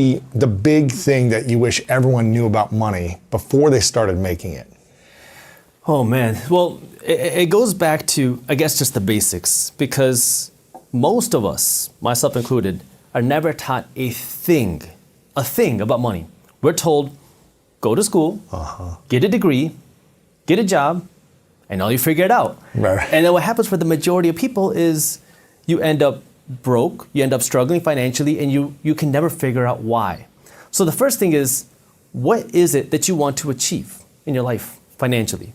The big thing that you wish everyone knew about money before they started making it? Oh man, well, it goes back to, I guess, just the basics, because most of us, myself included, are never taught a thing about money. We're told, go to school, get a degree, get a job, and all you figure it out. Right. And then what happens for the majority of people is you end up broke, you end up struggling financially, and you can never figure out why. So the first thing is, what is it that you want to achieve in your life financially?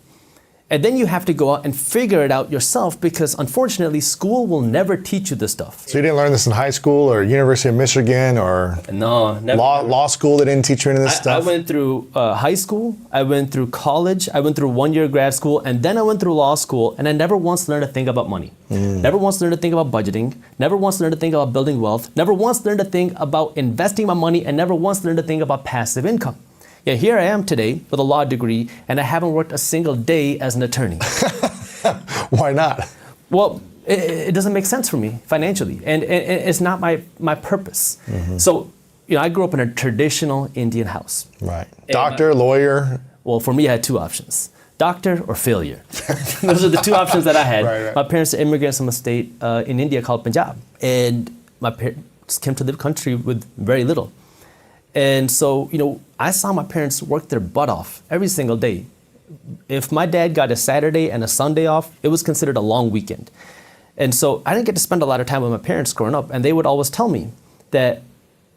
And then you have to go out and figure it out yourself, because unfortunately, school will never teach you this stuff. So you didn't learn this in high school or University of Michigan or no, never. Law school? They didn't teach you any of this stuff? I went through high school, I went through college, I went through 1 year grad school, and then I went through law school, and I never once learned a thing about money. Never once learned a thing about budgeting, never once learned a thing about building wealth, never once learned a thing about investing my money, and never once learned a thing about passive income. Yet here I am today with a law degree, and I haven't worked a single day as an attorney. Why not? Well, it doesn't make sense for me financially, and it's not my purpose. So, I grew up in a traditional Indian house. Right. Doctor, lawyer? Well, for me, I had two options: doctor or failure. Those are the two options that I had. Right. My parents are immigrants from a state in India called Punjab, and my parents came to the country with very little. And so, I saw my parents work their butt off every single day. If my dad got a Saturday and a Sunday off, it was considered a long weekend. And so I didn't get to spend a lot of time with my parents growing up. And they would always tell me that,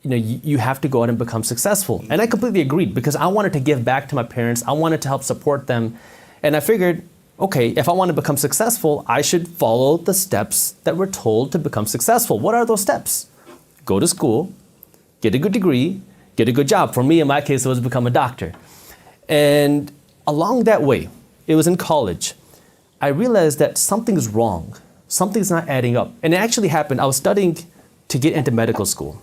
you have to go out and become successful. And I completely agreed, because I wanted to give back to my parents. I wanted to help support them. And I figured, okay, if I want to become successful, I should follow the steps that we're told to become successful. What are those steps? Go to school, get a good degree, get a good job. For me, in my case, it was become a doctor. And along that way, it was in college, I realized that something's wrong. Something's not adding up. And it actually happened. I was studying to get into medical school.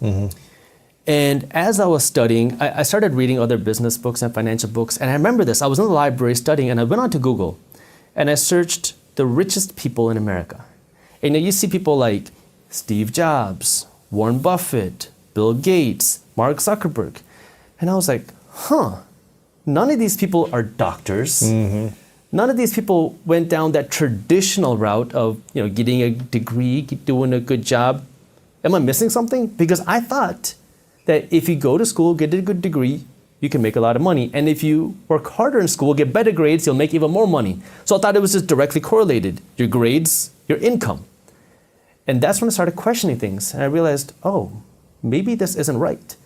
And as I was studying, I started reading other business books and financial books. And I remember this. I was in the library studying, and I went onto Google, and I searched the richest people in America. And you see people like Steve Jobs, Warren Buffett, Bill Gates, Mark Zuckerberg. And I was like, none of these people are doctors. None of these people went down that traditional route of, getting a degree, doing a good job. Am I missing something? Because I thought that if you go to school, get a good degree, you can make a lot of money. And if you work harder in school, get better grades, you'll make even more money. So I thought it was just directly correlated. Your grades, your income. And that's when I started questioning things. And I realized, maybe this isn't right.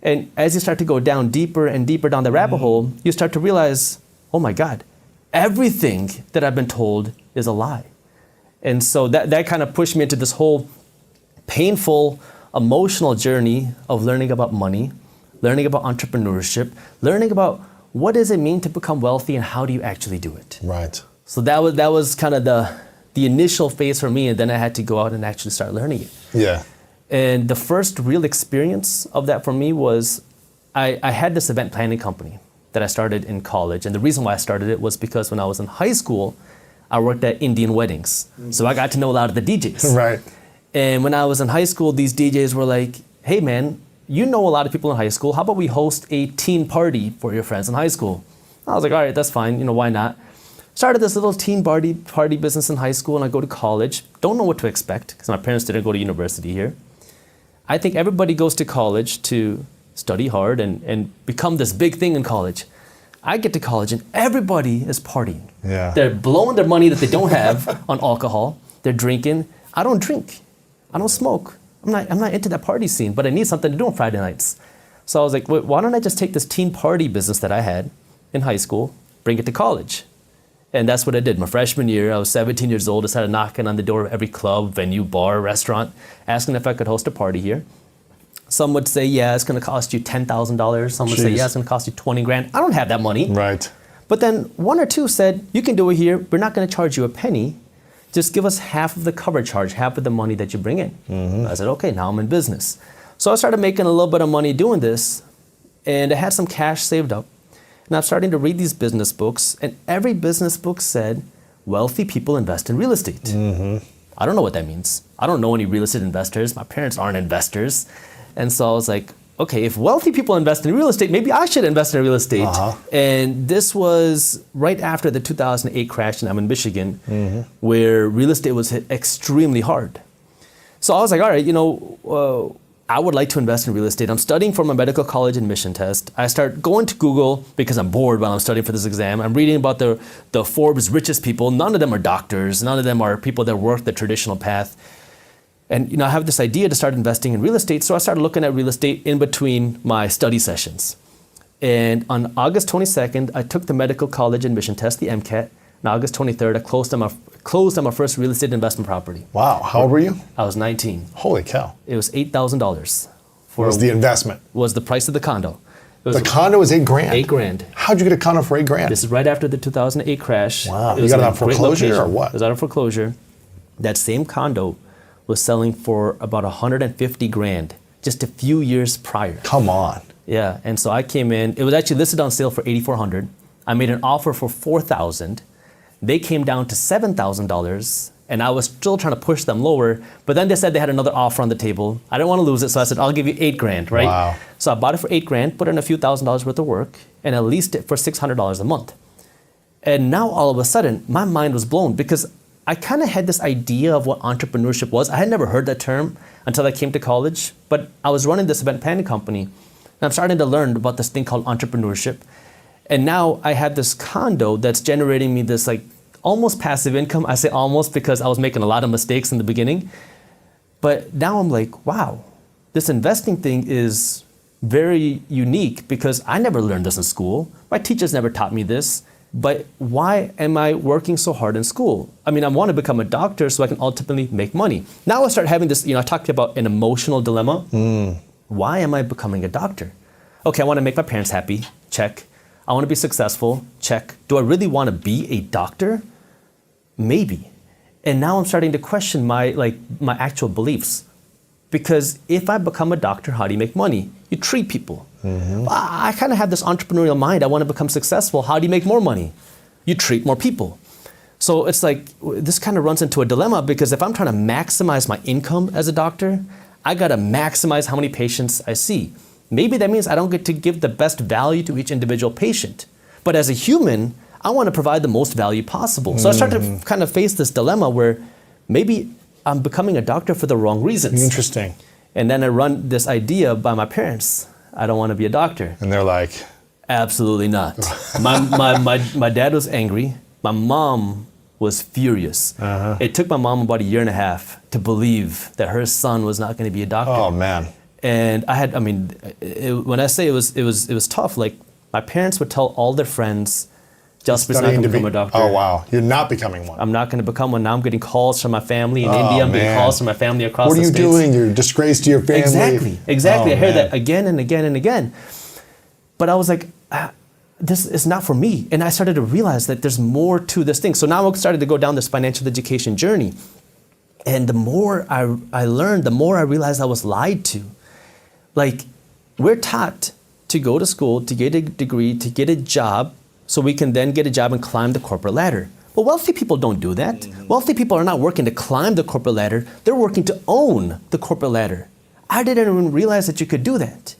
And as you start to go down deeper and deeper down the rabbit hole, you start to realize, oh my God, everything that I've been told is a lie. And so that kind of pushed me into this whole painful, emotional journey of learning about money, learning about entrepreneurship, learning about what does it mean to become wealthy and how do you actually do it. Right. So that was kind of the initial phase for me, and then I had to go out and actually start learning it. Yeah. And the first real experience of that for me was I had this event planning company that I started in college. And the reason why I started it was because when I was in high school, I worked at Indian weddings. So I got to know a lot of the DJs. Right. And when I was in high school, these DJs were like, hey man, you know a lot of people in high school. How about we host a teen party for your friends in high school? I was like, all right, that's fine. Why not? Started this little teen party business in high school, and I go to college. Don't know what to expect because my parents didn't go to university here. I think everybody goes to college to study hard and become this big thing in college. I get to college and everybody is partying. Yeah. They're blowing their money that they don't have on alcohol. They're drinking. I don't drink. I don't smoke. I'm not into that party scene, but I need something to do on Friday nights. So I was like, why don't I just take this teen party business that I had in high school, bring it to college? And that's what I did. My freshman year, I was 17 years old. I started knocking on the door of every club, venue, bar, restaurant, asking if I could host a party here. Some would say, yeah, it's going to cost you $10,000. Some would say, yeah, it's going to cost you 20 grand. I don't have that money. Right. But then one or two said, you can do it here. We're not going to charge you a penny. Just give us half of the cover charge, half of the money that you bring in. Mm-hmm. I said, okay, now I'm in business. So I started making a little bit of money doing this, and I had some cash saved up. And I'm starting to read these business books, and every business book said, wealthy people invest in real estate. Mm-hmm. I don't know what that means. I don't know any real estate investors. My parents aren't investors. And so I was like, okay, if wealthy people invest in real estate, maybe I should invest in real estate. And this was right after the 2008 crash, and I'm in Michigan, where real estate was hit extremely hard. So I was like, all right, I would like to invest in real estate. I'm studying for my medical college admission test. I start going to Google because I'm bored while I'm studying for this exam. I'm reading about the Forbes richest people. None of them are doctors. None of them are people that work the traditional path. And I have this idea to start investing in real estate. So I started looking at real estate in between my study sessions. And on August 22nd, I took the medical college admission test, the MCAT. On August 23rd, I closed on my first real estate investment property. Wow. How old were you? I was 19. Holy cow. It was $8,000. Was the investment? Was the price of the condo. The condo was $8,000? $8,000. How'd you get a condo for $8,000? This is right after the 2008 crash. Wow. You got it on foreclosure or what? It was out of foreclosure. That same condo was selling for about $150,000 just a few years prior. Come on. Yeah, and so I came in. It was actually listed on sale for $8,400. I made an offer for $4,000. They came down to $7,000, and I was still trying to push them lower. But then they said they had another offer on the table. I didn't want to lose it, so I said, I'll give you $8,000, right? Wow. So I bought it for $8,000, put in a few $1,000s worth of work, and I leased it for $600 a month. And now all of a sudden, my mind was blown because I kind of had this idea of what entrepreneurship was. I had never heard that term until I came to college, but I was running this event planning company, and I'm starting to learn about this thing called entrepreneurship. And now I have this condo that's generating me this like almost passive income. I say almost because I was making a lot of mistakes in the beginning. But now I'm like, wow, this investing thing is very unique because I never learned this in school. My teachers never taught me this. But why am I working so hard in school? I mean, I want to become a doctor so I can ultimately make money. Now I start having this, I talked about an emotional dilemma. Why am I becoming a doctor? Okay, I want to make my parents happy. Check. I want to be successful. Check. Do I really want to be a doctor? Maybe. And now I'm starting to question my actual beliefs. Because if I become a doctor, how do you make money? You treat people. I kind of have this entrepreneurial mind. I want to become successful. How do you make more money? You treat more people. So it's like, this kind of runs into a dilemma because if I'm trying to maximize my income as a doctor, I got to maximize how many patients I see. Maybe that means I don't get to give the best value to each individual patient. But as a human, I want to provide the most value possible. So I started to kind of face this dilemma where maybe I'm becoming a doctor for the wrong reasons. Interesting. And then I run this idea by my parents. I don't want to be a doctor. And they're like, absolutely not. My dad was angry. My mom was furious. It took my mom about 1.5 years to believe that her son was not going to be a doctor. Oh man. And when I say it was tough, like my parents would tell all their friends, Jaspreet's not going to become a doctor. Oh wow, you're not becoming one. I'm not going to become one. Now I'm getting calls from my family in India. I'm getting calls from my family across the States. What are you doing? You're a disgrace to your family. Exactly. Oh, I hear that again and again and again. But I was like, this is not for me. And I started to realize that there's more to this thing. So now I started to go down this financial education journey. And the more I learned, the more I realized I was lied to. Like, we're taught to go to school, to get a degree, to get a job, so we can then get a job and climb the corporate ladder. But wealthy people don't do that. Wealthy people are not working to climb the corporate ladder. They're working to own the corporate ladder. I didn't even realize that you could do that.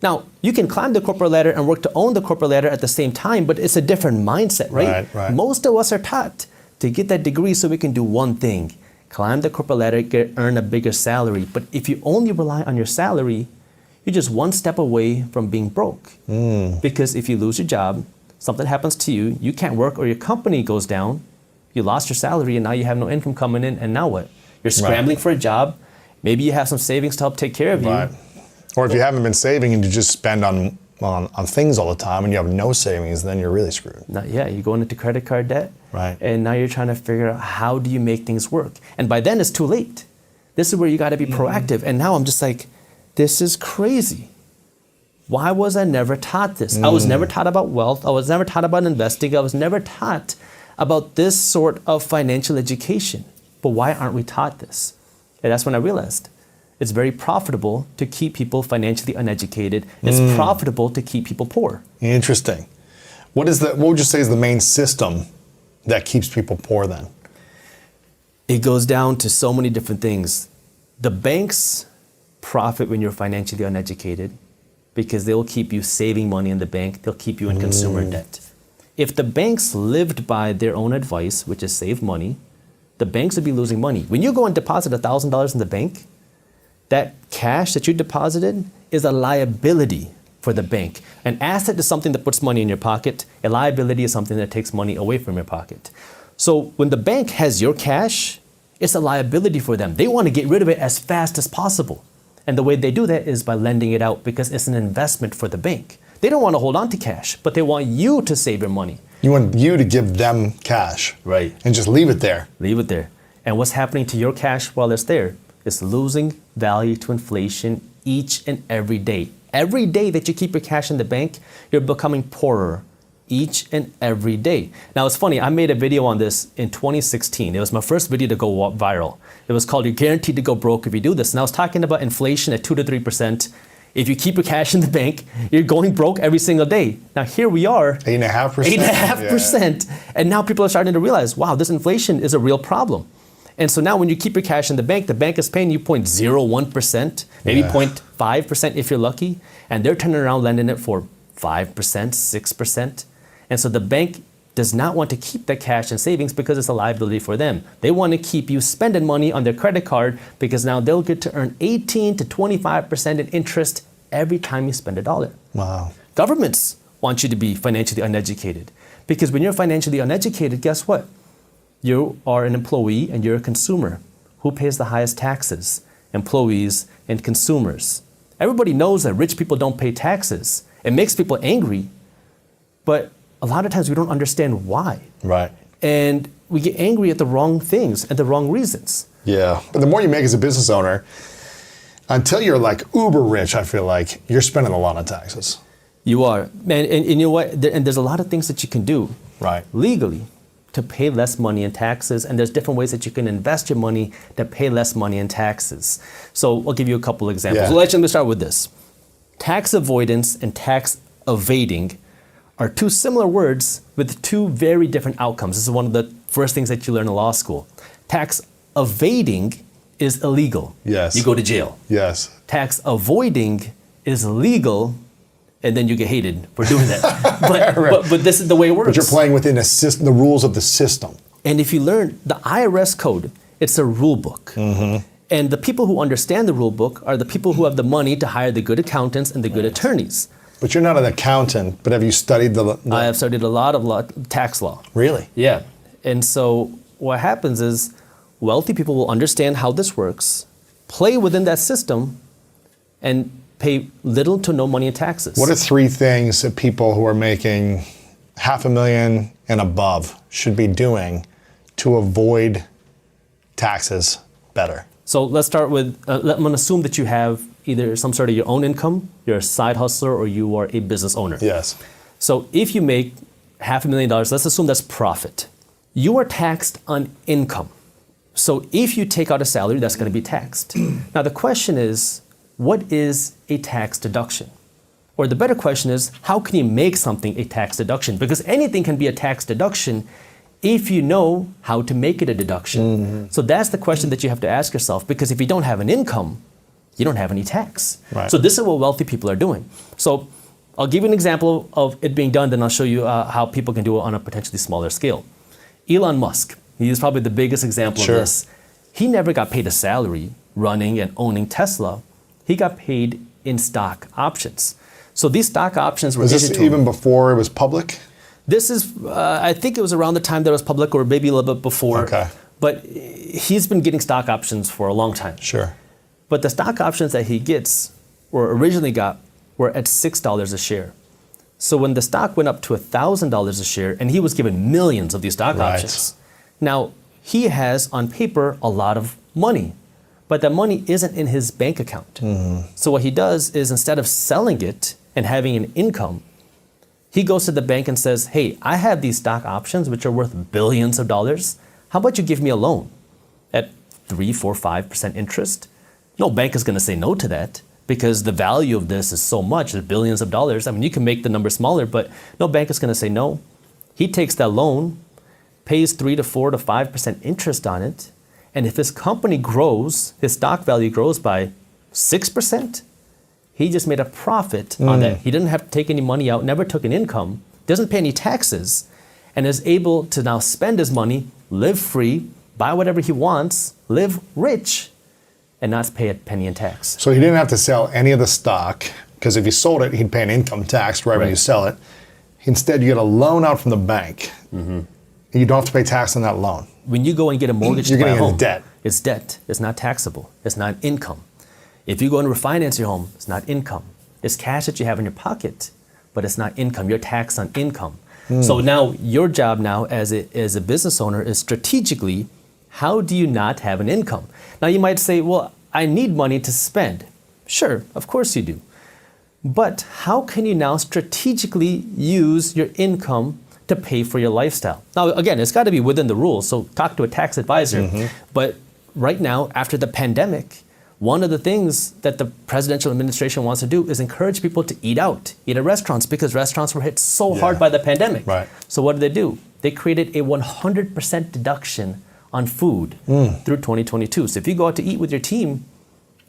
Now, you can climb the corporate ladder and work to own the corporate ladder at the same time, but it's a different mindset, right? Right. Most of us are taught to get that degree so we can do one thing, climb the corporate ladder, earn a bigger salary. But if you only rely on your salary, you're just one step away from being broke. Because if you lose your job, something happens to you, you can't work or your company goes down, you lost your salary and now you have no income coming in, and now what? You're scrambling for a job, maybe you have some savings to help take care of you. Right. Or if you haven't been saving and you just spend on things all the time and you have no savings, then you're really screwed. You're going into credit card debt, right? And now you're trying to figure out how do you make things work. And by then it's too late. This is where you gotta be proactive. And now I'm just like, this is crazy. Why was I never taught this? I was never taught about wealth. I was never taught about investing. I was never taught about this sort of financial education. But why aren't we taught this? And that's when I realized it's very profitable to keep people financially uneducated. It's profitable to keep people poor. Interesting. What would you say is the main system that keeps people poor then? It goes down to so many different things. The banks profit when you're financially uneducated. because they'll keep you saving money in the bank. They'll keep you in consumer debt. If the banks lived by their own advice, which is save money, the banks would be losing money. When you go and deposit $1,000 in the bank, that cash that you deposited is a liability for the bank. An asset is something that puts money in your pocket. A liability is something that takes money away from your pocket. So when the bank has your cash, it's a liability for them. They want to get rid of it as fast as possible. And the way they do that is by lending it out because it's an investment for the bank. They don't want to hold on to cash, but they want you to save your money. You want you to give them cash. Right. And just leave it there. Leave it there. And what's happening to your cash while it's there? It's losing value to inflation each and every day. Every day that you keep your cash in the bank, you're becoming poorer each and every day. Now, it's funny. I made a video on this in 2016. It was my first video to go viral. It was called "You're Guaranteed to Go Broke If You Do This." And I was talking about inflation at 2 to 3%. If you keep your cash in the bank, you're going broke every single day. Now, here we are. 8.5%. 8.5%. Yeah. And now people are starting to realize, wow, this inflation is a real problem. And so now when you keep your cash in the bank is paying you 0.01%, maybe 0.5% if you're lucky. And they're turning around lending it for 5%, 6%. And so the bank does not want to keep that cash in savings because it's a liability for them. They want to keep you spending money on their credit card because now they'll get to earn 18 to 25% in interest every time you spend $1. Wow. Governments want you to be financially uneducated because when you're financially uneducated, guess what? You are an employee and you're a consumer. Who pays the highest taxes? Employees and consumers. Everybody knows that rich people don't pay taxes. It makes people angry, but a lot of times we don't understand why. Right. And we get angry at the wrong things and the wrong reasons. Yeah. But the more you make as a business owner, until you're like uber rich, I feel like you're spending a lot of taxes. You are. And you know what? And there's a lot of things that you can do legally to pay less money in taxes. And there's different ways that you can invest your money to pay less money in taxes. So I'll give you a couple examples. Yeah. So let me start with this. Tax avoidance and tax evading are two similar words with two very different outcomes. This is one of the first things that you learn in law school. Tax evading is illegal. Yes. You go to jail. Yes. Tax avoiding is legal, and then you get hated for doing that. But this is the way it works. But you're playing within the rules of the system. And if you learn the IRS code, it's a rule book. Mm-hmm. And the people who understand the rule book are the people who have the money to hire the good accountants and the good attorneys. But you're not an accountant, but have you studied the I have studied a lot of tax law. Really? Yeah. And so what happens is wealthy people will understand how this works, play within that system, and pay little to no money in taxes. What are 3 things that people who are making $500,000 and above should be doing to avoid taxes better? So let's start with, I'm going to assume that you have either some sort of your own income, you're a side hustler, or you are a business owner. Yes. So if you make $500,000, let's assume that's profit. You are taxed on income. So if you take out a salary, that's going to be taxed. Now the question is, what is a tax deduction? Or the better question is, how can you make something a tax deduction? Because anything can be a tax deduction if you know how to make it a deduction. Mm-hmm. So that's the question that you have to ask yourself, because if you don't have an income, you don't have any tax. Right. So this is what wealthy people are doing. So I'll give you an example of it being done, then I'll show you how people can do it on a potentially smaller scale. Elon Musk, he is probably the biggest example of this. He never got paid a salary running and owning Tesla. He got paid in stock options. So these stock options were issued to him. Was this even before it was public? This is, I think it was around the time that it was public, or maybe a little bit before. Okay. But he's been getting stock options for a long time. Sure. But the stock options that he gets, or originally got, were at $6 a share. So when the stock went up to $1,000 a share, and he was given millions of these stock options, now he has on paper a lot of money, but that money isn't in his bank account. Mm-hmm. So what he does is, instead of selling it and having an income, he goes to the bank and says, hey, I have these stock options which are worth billions of dollars. How about you give me a loan at 3, 4, 5% interest? No bank is going to say no to that, because the value of this is so much, it's billions of dollars. I mean, you can make the number smaller, but no bank is going to say no. He takes that loan, pays 3 to 4 to 5% interest on it, and if his company grows, his stock value grows by 6%, He just made a profit on that. He didn't have to take any money out, never took an income, doesn't pay any taxes, and is able to now spend his money, live free, buy whatever he wants, live rich, and not pay a penny in tax. So he didn't have to sell any of the stock, because if he sold it, he'd pay an income tax right when you sell it. Instead, you get a loan out from the bank. And you don't have to pay tax on that loan. When you go and get a mortgage You're to buy a getting home, into debt. it's debt. It's not taxable. It's not income. If you go and refinance your home, it's not income. It's cash that you have in your pocket, but it's not income. You're taxed on income. So now your job now as a business owner is strategically, how do you not have an income? Now you might say, well, I need money to spend. Sure, of course you do. But how can you now strategically use your income to pay for your lifestyle? Now, again, it's got to be within the rules, so talk to a tax advisor. But right now, after the pandemic, one of the things that the presidential administration wants to do is encourage people to eat out, eat at restaurants, because restaurants were hit so hard by the pandemic. Right. So what did they do? They created a 100% deduction on food through 2022. So if you go out to eat with your team,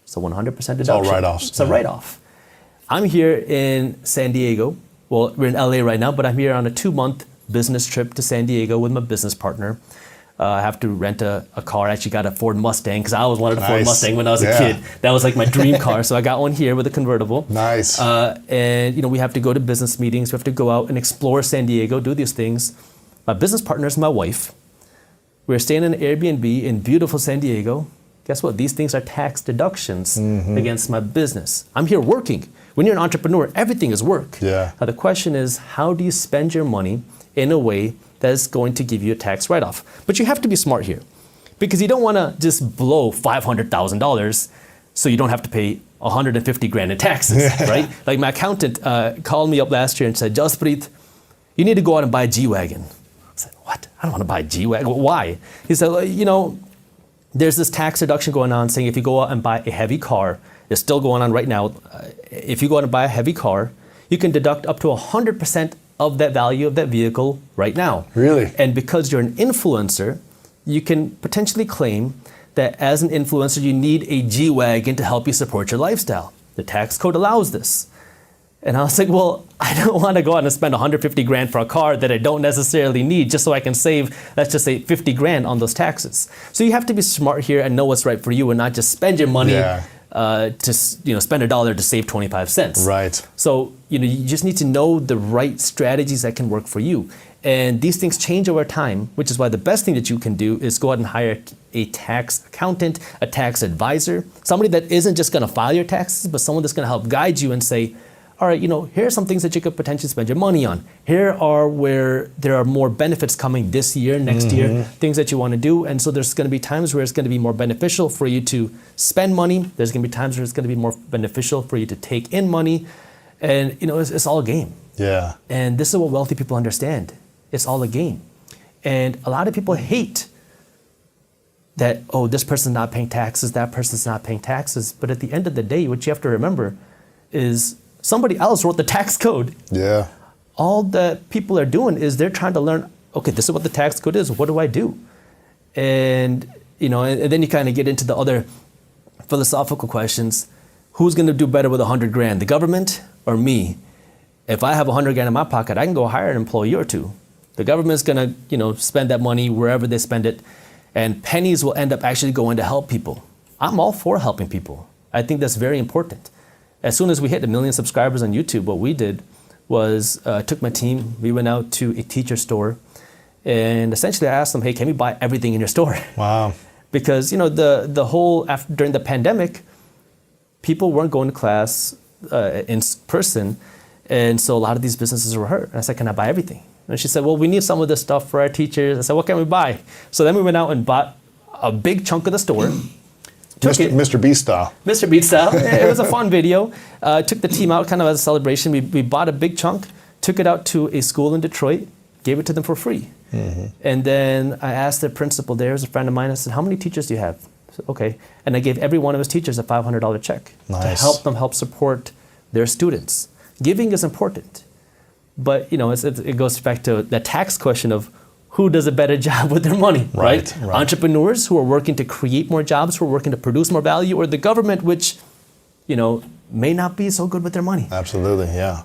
it's a 100% deduction. It's all write-offs. It's a write-off. I'm here in San Diego. Well, we're in LA right now, but I'm here on a 2-month business trip to San Diego with my business partner. I have to rent a car. I actually got a Ford Mustang because I always wanted a Ford Mustang when I was a kid. That was like my dream car. So I got one here with a convertible. Nice. And we have to go to business meetings. We have to go out and explore San Diego, do these things. My business partner is my wife. We're staying in an Airbnb in beautiful San Diego. Guess what? These things are tax deductions against my business. I'm here working. When you're an entrepreneur, everything is work. Yeah. Now the question is, how do you spend your money in a way that is going to give you a tax write-off? But you have to be smart here, because you don't want to just blow $500,000 so you don't have to pay 150 grand in taxes, right? Like my accountant called me up last year and said, Jaspreet, you need to go out and buy a G-Wagon. I said, what? I don't want to buy a G-Wagon. Why? He said, well, there's this tax deduction going on saying if you go out and buy a heavy car, it's still going on right now. If you go out and buy a heavy car, you can deduct up to 100% of that value of that vehicle right now. Really? And because you're an influencer, you can potentially claim that as an influencer, you need a G-Wagon to help you support your lifestyle. The tax code allows this. And I was like, well, I don't want to go out and spend 150 grand for a car that I don't necessarily need just so I can save, let's just say 50 grand on those taxes. So you have to be smart here and know what's right for you and not just spend your money to spend $1 to save 25 cents. Right. So you just need to know the right strategies that can work for you. And these things change over time, which is why the best thing that you can do is go out and hire a tax accountant, a tax advisor, somebody that isn't just going to file your taxes, but someone that's going to help guide you and say, all right, here are some things that you could potentially spend your money on. Here are where there are more benefits coming this year, next year, things that you want to do. And so there's going to be times where it's going to be more beneficial for you to spend money. There's going to be times where it's going to be more beneficial for you to take in money. And, it's all a game. Yeah. And this is what wealthy people understand. It's all a game. And a lot of people hate that, this person's not paying taxes, that person's not paying taxes. But at the end of the day, what you have to remember is somebody else wrote the tax code. Yeah. All that people are doing is they're trying to learn, okay, this is what the tax code is. What do I do? And, and then you kind of get into the other philosophical questions. Who's going to do better with 100 grand, the government or me? If I have 100 grand in my pocket, I can go hire an employee or two. The government's going to, spend that money wherever they spend it, and pennies will end up actually going to help people. I'm all for helping people. I think that's very important. As soon as we hit 1 million subscribers on YouTube, what we did was took my team, we went out to a teacher store, and essentially I asked them, hey, can we buy everything in your store? Wow. Because, the whole, during the pandemic, people weren't going to class in person, and so a lot of these businesses were hurt. And I said, can I buy everything? And she said, well, we need some of this stuff for our teachers. I said, what can we buy? So then we went out and bought a big chunk of the store. Mr. Beast style. Mr. Beast style. It was a fun video. Took the team out kind of as a celebration. We bought a big chunk, took it out to a school in Detroit, gave it to them for free. And then I asked the principal there, as a friend of mine, I said, how many teachers do you have? I said, okay. And I gave every one of his teachers a $500 check to help them help support their students. Giving is important. But, it goes back to the tax question of who does a better job with their money, right? Entrepreneurs who are working to create more jobs, who are working to produce more value, or the government, which, may not be so good with their money. Absolutely, yeah.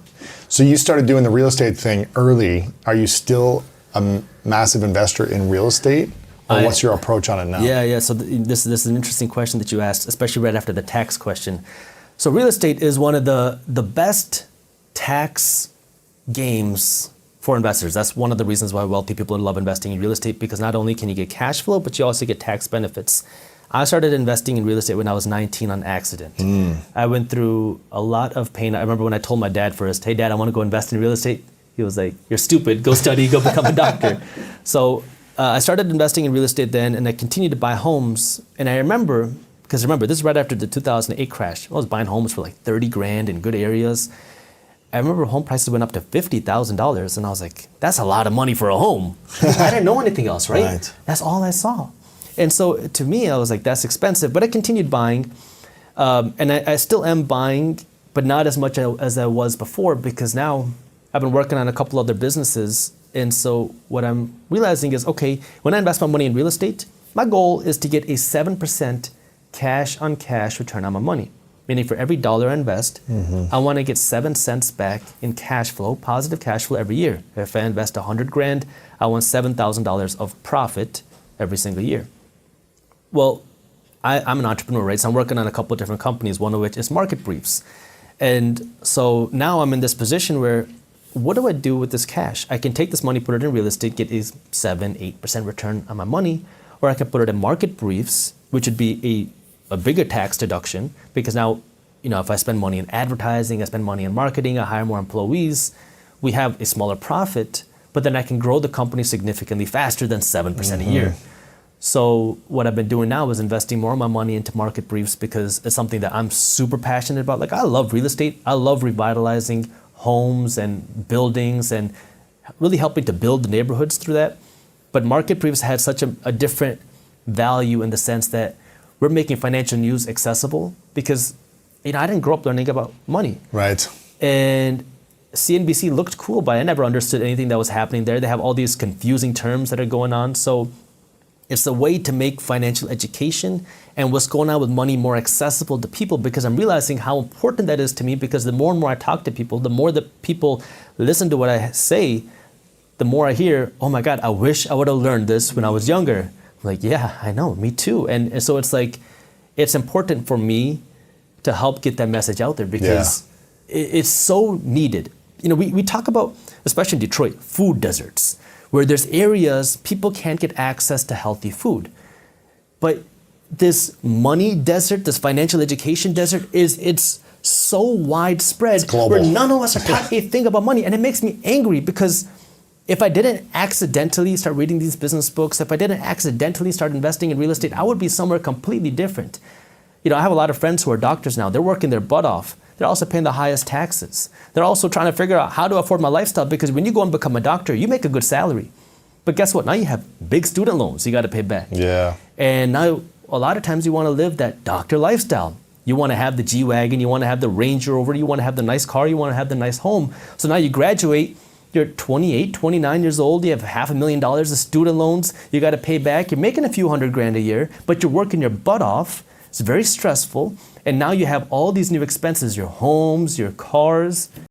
So you started doing the real estate thing early. Are you still a massive investor in real estate? Or what's your approach on it now? Yeah. So this is an interesting question that you asked, especially right after the tax question. So real estate is one of the best tax games for investors. That's one of the reasons why wealthy people love investing in real estate, because not only can you get cash flow, but you also get tax benefits. I started investing in real estate when I was 19 on accident. I went through a lot of pain. I remember when I told my dad first, hey dad, I want to go invest in real estate. He was like, you're stupid, go study, go become a doctor. So I started investing in real estate then, and I continued to buy homes. And I remember, because remember, this is right after the 2008 crash. I was buying homes for like 30 grand in good areas. I remember home prices went up to $50,000, and I was like, that's a lot of money for a home. I didn't know anything else, right? That's all I saw. And so to me, I was like, that's expensive. But I continued buying, and I still am buying, but not as much as I was before, because now I've been working on a couple other businesses. And so what I'm realizing is, okay, when I invest my money in real estate, my goal is to get a 7% cash on cash return on my money. Meaning for every dollar I invest, I want to get 7 cents back in cash flow, positive cash flow every year. If I invest 100 grand, I want $7,000 of profit every single year. Well, I'm an entrepreneur, right? So I'm working on a couple of different companies, one of which is Market Briefs. And so now I'm in this position where, what do I do with this cash? I can take this money, put it in real estate, get a 7-8% return on my money, or I can put it in Market Briefs, which would be a bigger tax deduction, because now, if I spend money in advertising, I spend money in marketing, I hire more employees, we have a smaller profit, but then I can grow the company significantly faster than 7% a year. So what I've been doing now is investing more of my money into Market Briefs, because it's something that I'm super passionate about. Like, I love real estate. I love revitalizing homes and buildings and really helping to build the neighborhoods through that. But Market Briefs had such a different value in the sense that we're making financial news accessible, because I didn't grow up learning about money. Right. And CNBC looked cool, but I never understood anything that was happening there. They have all these confusing terms that are going on. So it's a way to make financial education and what's going on with money more accessible to people, because I'm realizing how important that is to me, because the more and more I talk to people, the more that people listen to what I say, the more I hear, oh my God, I wish I would have learned this when I was younger. I'm like, yeah, I know, me too. And so it's like, it's important for me to help get that message out there, because it's so needed. We talk about, especially in Detroit, food deserts, where there's areas people can't get access to healthy food. But this money desert, this financial education desert, it's so widespread, where none of us are taught a thing about money. And it makes me angry, because if I didn't accidentally start reading these business books, if I didn't accidentally start investing in real estate, I would be somewhere completely different. I have a lot of friends who are doctors now. They're working their butt off. They're also paying the highest taxes. They're also trying to figure out how to afford my lifestyle, because when you go and become a doctor, you make a good salary. But guess what? Now you have big student loans you got to pay back. Yeah. And now a lot of times you want to live that doctor lifestyle. You want to have the G-Wagon, you want to have the Range Rover, you want to have the nice car, you want to have the nice home. So now you graduate, you're 28, 29 years old, you have $500,000 of student loans you got to pay back. You're making a few $100 grand a year, but you're working your butt off. It's very stressful. And now you have all these new expenses, your homes, your cars.